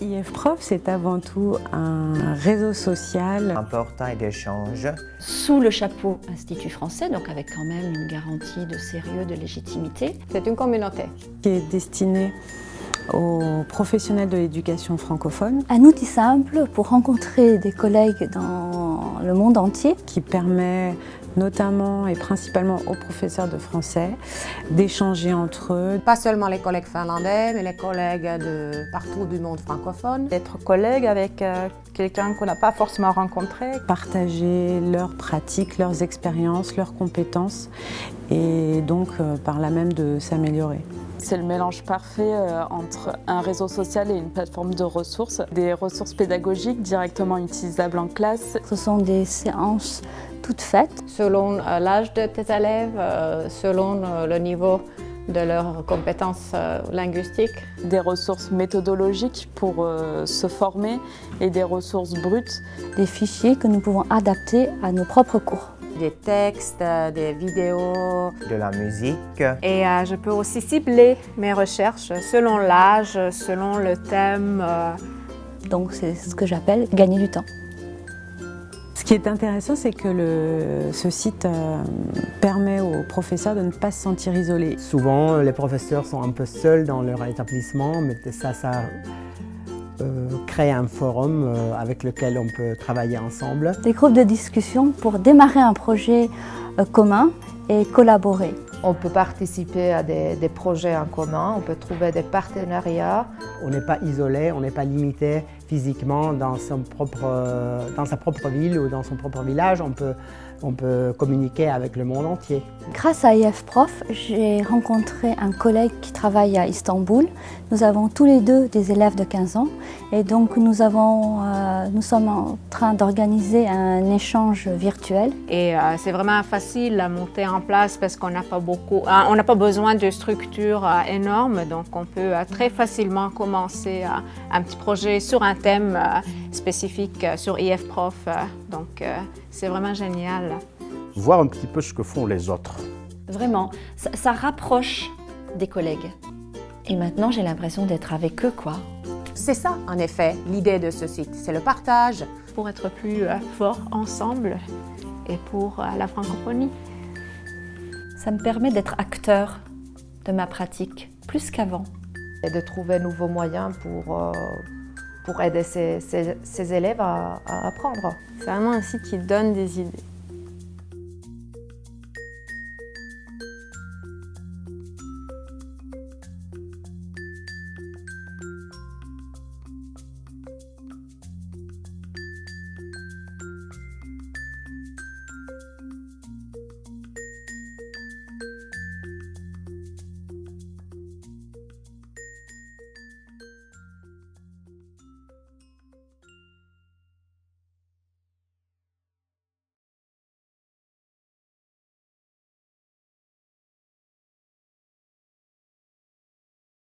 IF-Prof, c'est avant tout un réseau social. Un portail d'échange. Sous le chapeau Institut français, donc avec quand même une garantie de sérieux, de légitimité. C'est une communauté Qui est destinée aux professionnels de l'éducation francophone. Un outil simple pour rencontrer des collègues dans le monde entier. Qui permet notamment et principalement aux professeurs de français d'échanger entre eux. Pas seulement les collègues finlandais, mais les collègues de partout du monde francophone. D'être collègue avec quelqu'un qu'on n'a pas forcément rencontré. Partager leurs pratiques, leurs expériences, leurs compétences et donc par là même de s'améliorer. C'est le mélange parfait entre un réseau social et une plateforme de ressources. Des ressources pédagogiques directement utilisables en classe. Ce sont des séances toutes faites. Selon l'âge de tes élèves, selon le niveau de leurs compétences linguistiques. Des ressources méthodologiques pour se former et des ressources brutes. Des fichiers que nous pouvons adapter à nos propres cours. Des textes, des vidéos. De la musique. Et je peux aussi cibler mes recherches selon l'âge, selon le thème. Donc c'est ce que j'appelle gagner du temps. Ce qui est intéressant, c'est que ce site permet aux professeurs de ne pas se sentir isolés. Souvent, les professeurs sont un peu seuls dans leur établissement, mais ça crée un forum avec lequel on peut travailler ensemble. Des groupes de discussion pour démarrer un projet commun et collaborer. On peut participer à des projets en commun, on peut trouver des partenariats. On n'est pas isolé, on n'est pas limité physiquement dans sa propre ville ou dans son propre village. On peut communiquer avec le monde entier. Grâce à IF-Prof, j'ai rencontré un collègue qui travaille à Istanbul. Nous avons tous les deux des élèves de 15 ans et donc nous sommes en train d'organiser un échange virtuel. Et c'est vraiment facile à monter en place parce qu'on n'a pas besoin de structures énormes, donc on peut très facilement commencer un petit projet sur un thème spécifique sur IF-Prof. Donc c'est vraiment génial. Voir un petit peu ce que font les autres. Vraiment, ça rapproche des collègues. Et maintenant, j'ai l'impression d'être avec eux, quoi. C'est ça, en effet, l'idée de ce site, c'est le partage. Pour être plus forts ensemble et pour la francophonie. Ça me permet d'être acteur de ma pratique, plus qu'avant. Et de trouver de nouveaux moyens pour aider ces élèves à apprendre. C'est vraiment un site qui donne des idées.